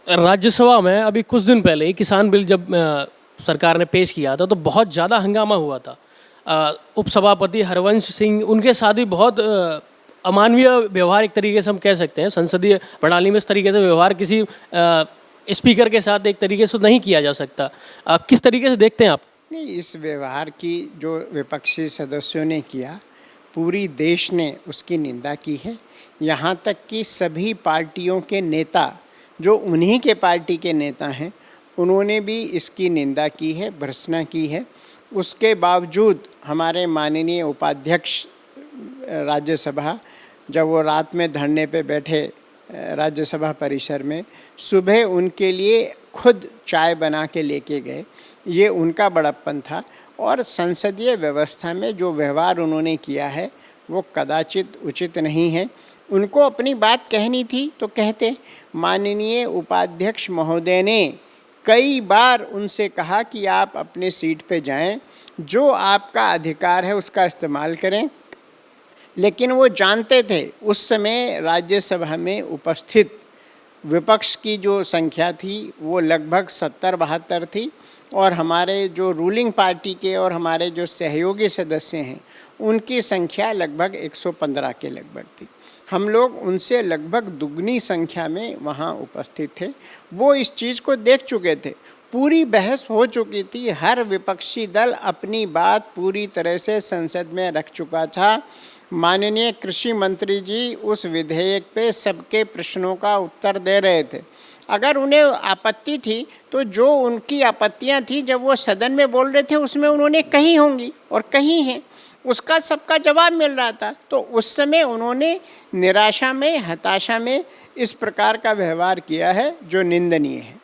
राज्यसभा में अभी कुछ दिन पहले ही किसान बिल जब सरकार ने पेश किया था तो बहुत ज़्यादा हंगामा हुआ था। उपसभापति हरवंश सिंह उनके साथ ही बहुत अमानवीय व्यवहार एक तरीके से हम कह सकते हैं। संसदीय प्रणाली में इस तरीके से व्यवहार किसी स्पीकर के साथ एक तरीके से नहीं किया जा सकता। किस तरीके से देखते हैं आप? नहीं, इस व्यवहार की जो विपक्षी सदस्यों ने किया, पूरी देश ने उसकी निंदा की है। यहाँ तक कि सभी पार्टियों के नेता जो उन्हीं के पार्टी के नेता हैं, उन्होंने भी इसकी निंदा की है, भर्त्सना की है। उसके बावजूद हमारे माननीय उपाध्यक्ष राज्यसभा, जब वो रात में धरने पे बैठे राज्यसभा परिसर में, सुबह उनके लिए खुद चाय बना के लेके गए। ये उनका बड़प्पन था। और संसदीय व्यवस्था में जो व्यवहार उन्होंने किया है वो कदाचित उचित नहीं है। उनको अपनी बात कहनी थी तो कहते। माननीय उपाध्यक्ष महोदय ने कई बार उनसे कहा कि आप अपने सीट पे जाएं, जो आपका अधिकार है उसका इस्तेमाल करें। लेकिन वो जानते थे उस समय राज्यसभा में उपस्थित विपक्ष की जो संख्या थी वो लगभग 70-72 थी, और हमारे जो रूलिंग पार्टी के और हमारे जो सहयोगी सदस्य हैं उनकी संख्या लगभग 115 के लगभग थी। हम लोग उनसे लगभग दुगनी संख्या में वहाँ उपस्थित थे। वो इस चीज़ को देख चुके थे, पूरी बहस हो चुकी थी, हर विपक्षी दल अपनी बात पूरी तरह से संसद में रख चुका था। माननीय कृषि मंत्री जी उस विधेयक पे सबके प्रश्नों का उत्तर दे रहे थे। अगर उन्हें आपत्ति थी तो जो उनकी आपत्तियां थी जब वो सदन में बोल रहे थे उसमें उन्होंने कही होंगी और कही हैं, उसका सबका जवाब मिल रहा था। तो उस समय उन्होंने निराशा में, हताशा में इस प्रकार का व्यवहार किया है जो निंदनीय है।